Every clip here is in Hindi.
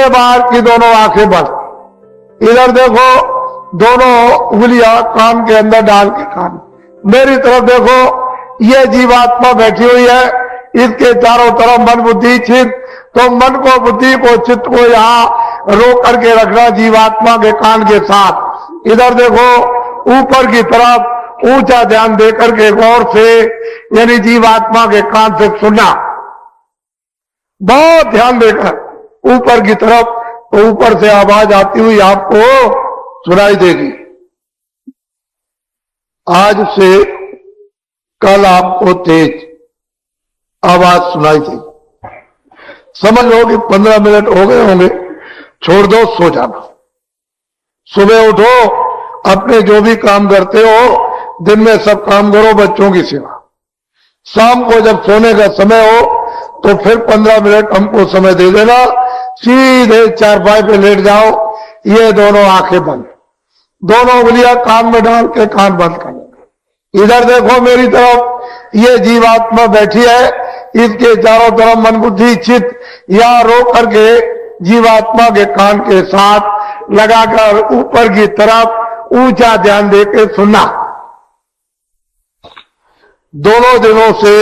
बाहर की दोनों आंखें बंद। इधर देखो, दोनों उंगलियां कान के अंदर डाल के कान, मेरी तरफ देखो। ये जीवात्मा बैठी हुई है, इसके चारों तरफ मन बुद्धि चित्त। तो मन को, बुद्धि को, चित्त को यहां रोक करके रखना जीवात्मा के कान के साथ। इधर देखो, ऊपर की तरफ ऊंचा ध्यान देकर के गौर से, यानी जीवात्मा के कान से सुनना, बहुत ध्यान देकर ऊपर की तरफ। तो ऊपर से आवाज आती हुई आपको सुनाई देगी। आज से कल आपको तेज आवाज सुनाई देगी। समझ लो कि 15 मिनट हो गए होंगे, छोड़ दो, सो जाना। सुबह उठो, अपने जो भी काम करते हो दिन में सब काम करो, बच्चों की सेवा। शाम को जब सोने का समय हो तो फिर 15 मिनट हमको समय दे देना। सीधे चारपाई पे लेट जाओ, ये दोनों आंखें बंद, दोनों उंगलियां कान में डाल के कान बंद कर लेना। इधर देखो मेरी तरफ, ये जीवात्मा बैठी है, इसके चारों तरफ मन बुद्धि चित्त या रोक करके जीवात्मा के कान के साथ लगाकर ऊपर की तरफ ऊंचा ध्यान देकर सुनना। दोनों दिनों से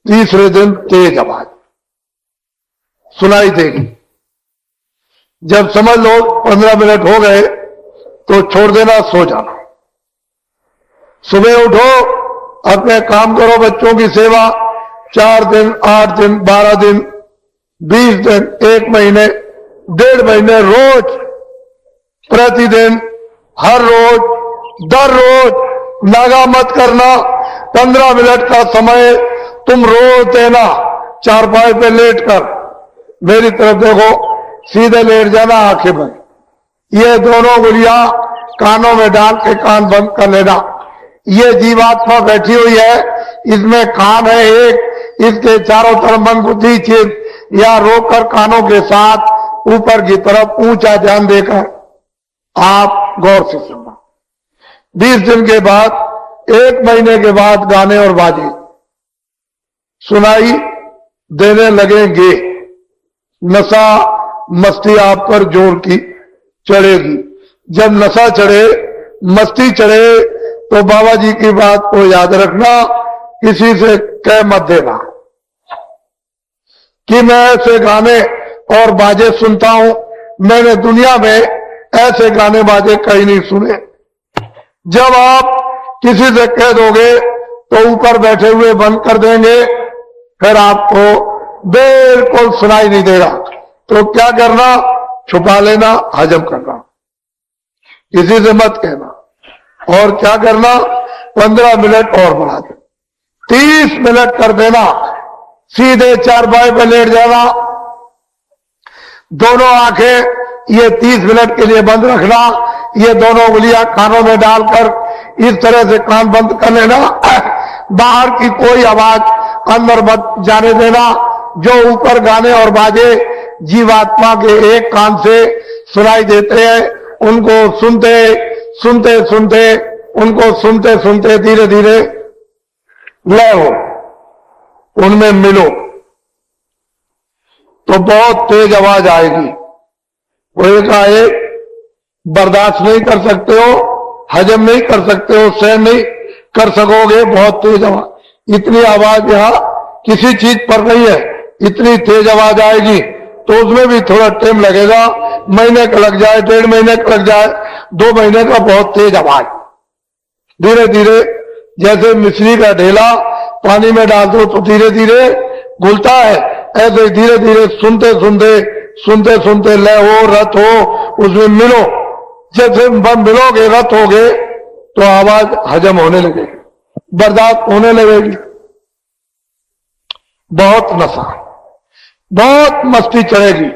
तीसरे दिन तेज आवाज सुनाई देगी। जब समझ लो 15 मिनट हो गए तो छोड़ देना, सो जाना। सुबह उठो, अपने काम करो, बच्चों की सेवा। 4 दिन, 8 दिन, 12 दिन, 20 दिन, 1 महीने, 1.5 महीने, रोज, प्रतिदिन, हर रोज, दर रोज नागा मत करना। 15 मिनट का समय तुम रोज देना। चारपाई पे लेट कर मेरी तरफ देखो, सीधे लेट जाना, आंखें बंद। ये दोनों उंगलियां कानों में डाल के कान बंद कर लेना। ये जीवात्मा बैठी हुई है, इसमें कान है एक, इसके चारों तरफ मन बुद्धि चित्त या रोककर कानों के साथ ऊपर की तरफ ऊंचा ध्यान देकर आप गौर से सुनना। 20 दिन के बाद, 1 महीने के बाद गाने और बाजे सुनाई देने लगेंगे। नशा मस्ती आप पर जोर की चढ़ेगी। जब नशा चढ़े, मस्ती चढ़े, तो बाबा जी की बात को याद रखना, किसी से कह मत देना कि मैं ऐसे गाने और बाजे सुनता हूं। मैंने दुनिया में ऐसे गाने बाजे कहीं नहीं सुने। जब आप किसी से कह दोगे तो ऊपर बैठे हुए बंद कर देंगे, फिर आपको बिल्कुल सुनाई नहीं देगा। तो क्या करना, छुपा लेना, हजम करना, किसी से मत कहना। और क्या करना, 15 मिनट और बढ़ा दे, 30 मिनट कर देना। सीधे चारपाई पर लेट जाना, दोनों आंखें ये 30 मिनट के लिए बंद रखना। ये दोनों उंगलियां कानों में डालकर इस तरह से कान बंद कर लेना। बाहर की कोई आवाज अंदर मत जाने देना। जो ऊपर गाने और बाजे जीवात्मा के एक कान से सुनाई देते हैं, उनको सुनते सुनते सुनते, उनको सुनते सुनते धीरे धीरे लय हो, उनमें मिलो, तो बहुत तेज आवाज आएगी। वो एकाएक बर्दाश्त नहीं कर सकते हो, हजम नहीं कर सकते हो, सहन नहीं कर सकोगे, बहुत तेज आवाज। इतनी आवाज यहां किसी चीज पर नहीं है, इतनी तेज आवाज आएगी। तो उसमें भी थोड़ा टाइम लगेगा, महीने का लग जाए, 1.5 महीने का लग जाए, 2 महीने का, बहुत तेज आवाज। धीरे धीरे, जैसे मिश्री का ढेला पानी में डाल दो तो धीरे धीरे घुलता है, ऐसे धीरे धीरे सुनते सुनते सुनते सुनते लय हो, रत हो, उसमें मिलो। जैसे मिलोगे, रत होगे, तो आवाज हजम होने लगेगी, बर्दाश्त होने लगेगी। बहुत नशा, बहुत मस्ती चढ़ेगी।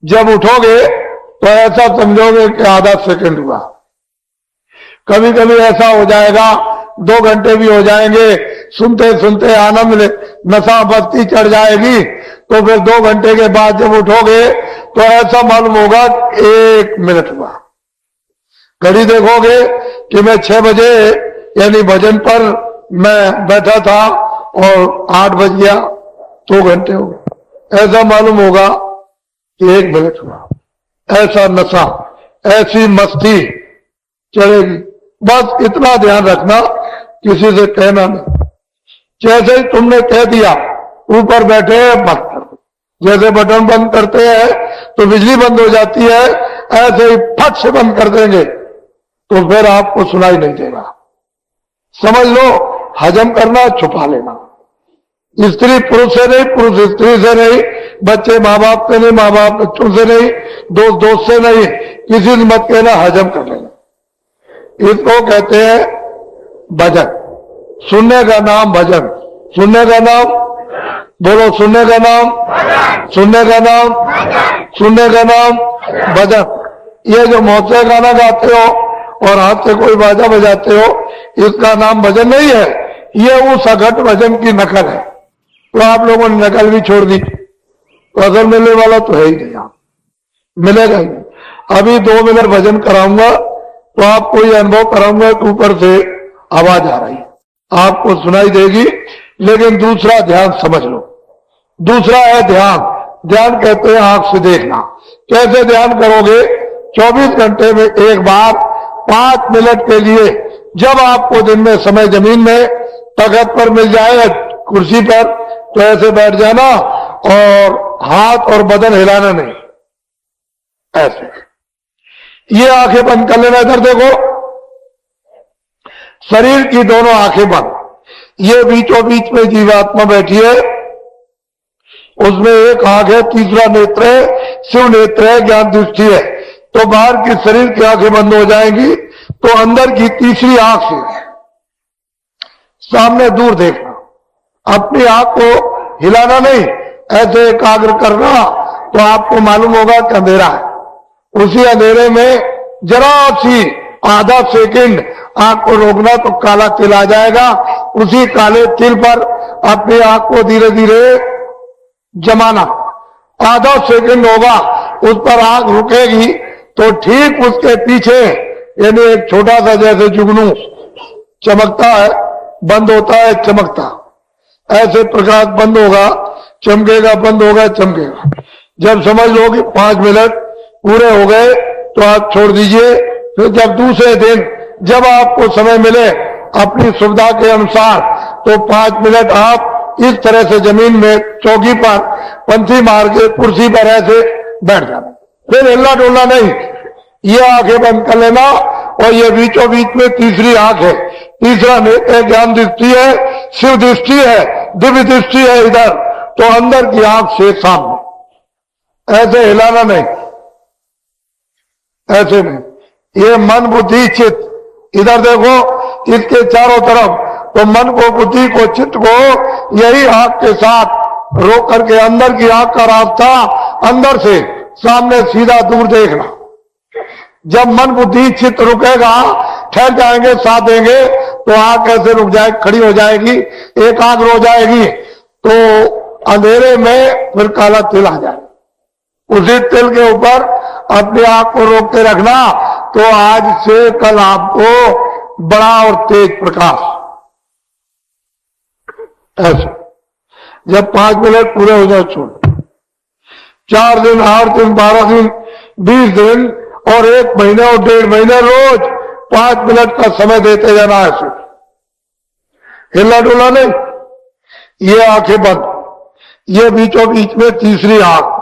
जब उठोगे तो ऐसा समझोगे कि आधा सेकंड हुआ। कभी कभी ऐसा हो जाएगा 2 घंटे भी हो जाएंगे, सुनते सुनते आनंद ले, नशा मस्ती चढ़ जाएगी। तो फिर 2 घंटे के बाद जब उठोगे तो ऐसा मालूम होगा 1 मिनट हुआ। घड़ी देखोगे कि मैं 6 बजे यानी भजन पर मैं बैठा था और 8 बज गया, 2 घंटे हो गए। ऐसा मालूम होगा 1 मिनट हुआ, ऐसा नशा, ऐसी मस्ती चलेगी। बस इतना ध्यान रखना, किसी से कहना नहीं। जैसे ही तुमने कह दिया ऊपर बैठे बंद कर दो, जैसे बटन बंद करते हैं तो बिजली बंद हो जाती है, ऐसे ही फट से बंद कर देंगे तो फिर आपको सुनाई नहीं देगा। समझ लो, हजम करना, छुपा लेना। स्त्री पुरुष से नहीं, पुरुष स्त्री से नहीं, बच्चे माँ बाप से नहीं, माँ बाप बच्चों से नहीं, दोस्त दोस्त से नहीं, किसी से मत कहना, हजम कर लेना। इसको कहते हैं भजन। सुनने का नाम भजन, सुनने का नाम, बोलो, सुनने का नाम, सुनने का नाम, सुनने का नाम भजन। ये जो मौत से गाना गाते हो और हाथ से कोई बाजा बजाते हो, इसका नाम भजन नहीं है, ये उस अघट भजन की नकल है। तो आप लोगों ने नकल भी छोड़ दी, तो असल मिलने वाला तो है ही नहीं, आप मिलेगा ही नहीं। अभी 2 मिनट भजन कराऊंगा तो आपको ये अनुभव कराऊंगा कि ऊपर से आवाज आ रही है, आपको सुनाई देगी। लेकिन दूसरा ध्यान समझ लो, दूसरा है ध्यान। ध्यान कहते हैं आंख से देखना। कैसे ध्यान करोगे? 24 घंटे में एक बार 5 मिनट के लिए, जब आपको दिन में समय जमीन में तख्त पर मिल जाए, कुर्सी पर, तो ऐसे बैठ जाना और हाथ और बदन हिलाना नहीं, ऐसे। ये आंखें बंद कर लेना। इधर देखो, शरीर की दोनों आंखें बंद। ये बीचों बीच में जीवात्मा बैठी है, उसमें एक आंख है, तीसरा नेत्र है, शिव नेत्र है, ज्ञान दृष्टि है। तो बाहर की शरीर की आंखें बंद हो जाएंगी, तो अंदर की तीसरी आंख से सामने दूर देखना। अपनी आंख को हिलाना नहीं, ऐसे एकाग्र करना, तो आपको मालूम होगा कि अंधेरा है। उसी अंधेरे में जरा सी आधा सेकंड आंख को रोकना तो काला तिल आ जाएगा। उसी काले तिल पर अपनी आंख को धीरे धीरे जमाना। आधा सेकंड होगा, उस पर आंख रुकेगी तो ठीक उसके पीछे, यानी एक छोटा सा जैसे जुगनू चमकता है, बंद होता है, चमकता, ऐसे प्रकाश बंद होगा, चमकेगा, बंद होगा, चमकेगा। जब समझ लो कि 5 मिनट पूरे हो गए तो आप छोड़ दीजिए। फिर जब दूसरे दिन जब आपको समय मिले अपनी सुविधा के अनुसार, तो 5 मिनट आप इस तरह से जमीन में चौकी पर पंथी मार के कुर्सी पर ऐसे बैठ जाना, फिर हिलना डोलना नहीं। ये आंखें बंद कर लेना। और ये बीचों बीच में तीसरी आंख है, तीसरा नेत्र ज्ञान दृष्टि है, शिव दृष्टि है, दिव्य दृष्टि है इधर। तो अंदर की आंख से सामने, ऐसे हिलाना नहीं, ऐसे नहीं। ये मन बुद्धि चित्त, इधर देखो, इसके चारों तरफ। तो मन को, बुद्धि को, चित्त को यही आंख के साथ रोक करके अंदर की आंख का रास्ता, अंदर से सामने सीधा दूर देखना। जब मन बुद्धि चित्त रुकेगा, ठहर जाएंगे, साथ देंगे, तो आंख कैसे रुक जाए, खड़ी हो जाएगी, एकाग्र हो जाएगी। तो अंधेरे में फिर काला तिल आ जाए। उसी तिल के ऊपर अपने आप को रोक के रखना, तो आज से कल आपको बड़ा और तेज प्रकाश, ऐसे। जब 5 मिनट पूरे हो जाए छोड़, 4 दिन, 8 दिन, 12 दिन, 20 दिन और 1 महीने और 1.5 महीने रोज 5 मिनट का समय देते जाना है। ऐसे हिलना डुला नहीं। ये आंखें बंद, ये बीचों बीच में तीसरी आंख,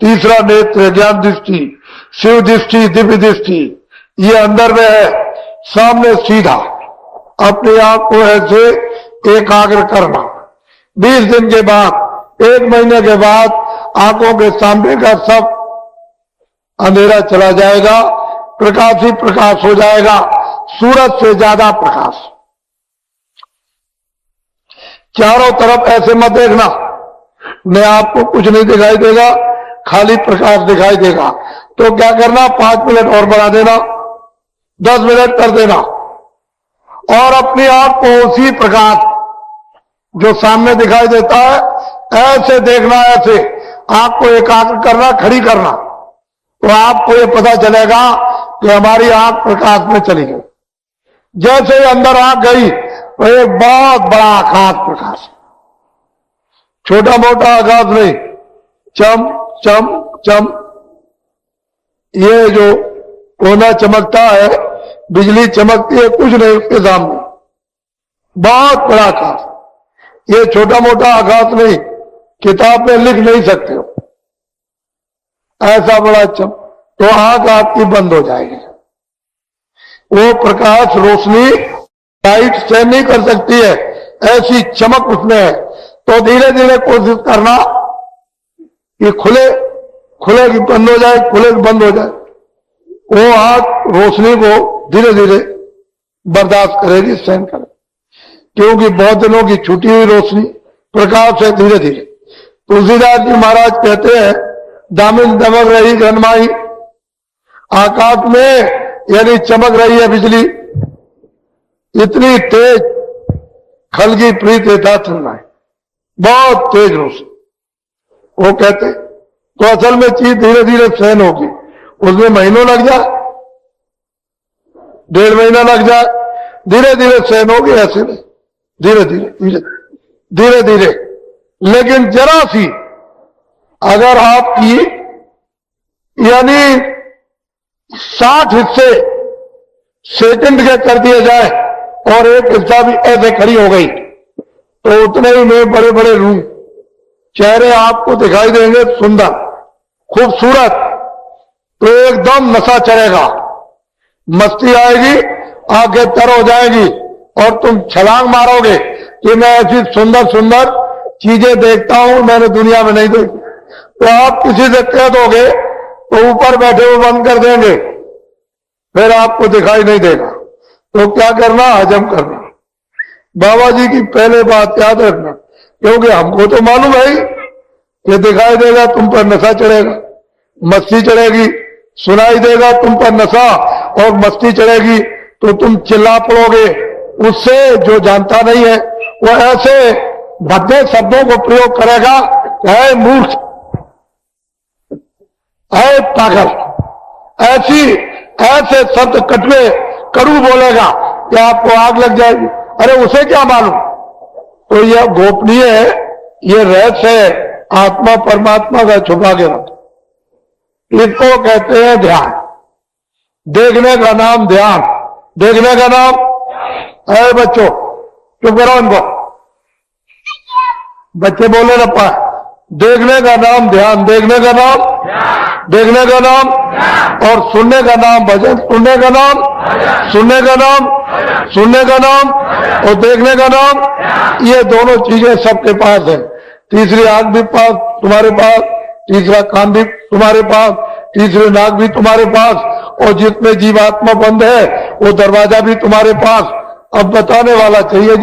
तीसरा नेत्र ज्ञान दृष्टि, शिव दृष्टि, दिव्य दृष्टि, ये अंदर में है। सामने सीधा अपने आप को ऐसे एकाग्र करना। 20 दिन के बाद, 1 महीने के बाद आंखों के सामने का सब अंधेरा चला जाएगा, प्रकाश ही प्रकाश हो जाएगा, सूरज से ज्यादा प्रकाश। चारों तरफ ऐसे मत देखना, न आपको कुछ नहीं दिखाई देगा, खाली प्रकाश दिखाई देगा। तो क्या करना, 5 मिनट और बढ़ा देना, 10 मिनट कर देना, और अपनी आंख को उसी प्रकाश जो सामने दिखाई देता है ऐसे देखना। ऐसे आंख को एकाग्र करना, खड़ी करना, तो आपको ये पता चलेगा कि हमारी आंख प्रकाश में चली गई। जैसे ही अंदर आंख गई तो एक बहुत बड़ा आकाश प्रकाश, छोटा मोटा आकाश नहीं, चम चम चम ये जो कोना चमकता है, बिजली चमकती है, कुछ नहीं उसके सामने। बहुत बड़ा आकाश, ये छोटा मोटा आकाश नहीं, किताब में लिख नहीं सकते हो, ऐसा बड़ा तो आंख आपकी बंद हो जाएगी। वो प्रकाश रोशनी लाइट से नहीं कर सकती है, ऐसी चमक उसमें है। तो धीरे धीरे कोशिश करना कि खुले कि बंद हो जाए, खुले कि बंद हो जाए। वो आंख रोशनी को धीरे धीरे बर्दाश्त करेगी, सहन करेगी, क्योंकि बहुत दिनों की छूटी हुई रोशनी प्रकाश है धीरे धीरे। तुलसीदास जी महाराज कहते हैं, दामिन दमक रही घनमाई, आकाश में यानी चमक रही है बिजली, इतनी तेज खलगी प्रीत था सुनना, बहुत तेज रोशनी। वो कहते तो असल में चीज धीरे धीरे सहन होगी, उसमें महीनों लग जाए, 1.5 महीना लग जाए, धीरे धीरे सहन होगी, ऐसे नहीं, धीरे धीरे धीरे धीरे धीरे। लेकिन जरा सी अगर आपकी यानी 60 हिस्से सेकंड के कर दिए जाए और एक हिस्सा भी ऐसे खड़ी हो गई, तो उतने ही में बड़े बड़े रूम, चेहरे आपको दिखाई देंगे सुंदर खूबसूरत, तो एकदम नशा चढ़ेगा, मस्ती आएगी, आंखें तर हो जाएगी और तुम छलांग मारोगे कि मैं ऐसी सुंदर सुंदर चीजें देखता हूं, मैंने दुनिया में नहीं देखी। तो आप किसी से कह दोगे तो ऊपर बैठे हुए बंद कर देंगे, फिर आपको दिखाई नहीं देगा। तो क्या करना, हजम करना। बाबा जी की पहले बात याद रखना, क्योंकि हमको तो मालूम है ये दिखाई देगा, तुम पर नशा चढ़ेगा, मस्ती चढ़ेगी, सुनाई देगा तुम पर नशा और मस्ती चढ़ेगी, तो तुम चिल्ला पड़ोगे। उससे जो जानता नहीं है वो ऐसे भद्दे शब्दों को प्रयोग करेगा, है मूर्ख, है पागल, ऐसे शब्द कटवे कड़ू बोलेगा कि आपको आग लग जाएगी। अरे उसे क्या मालूम। तो यह गोपनीय है, ये रहस्य है, आत्मा परमात्मा का छुपा के रख। इसको कहते हैं ध्यान। देखने का नाम ध्यान, देखने का नाम है। बच्चों चुप करो इनको, बच्चे बोले ना पा। देखने का नाम ध्यान, देखने का नाम, देखने का नाम, और सुनने का नाम भजन, सुनने का नाम, सुनने का नाम, सुनने का नाम, और देखने का नाम। ये दोनों चीजें सबके पास है। तीसरी आंख भी पास तुम्हारे पास, तीसरा कान भी तुम्हारे पास, तीसरी नाक भी तुम्हारे पास, और जिसमें जीवात्मा बंद है वो दरवाजा भी तुम्हारे पास। अब बताने वाला चाहिए।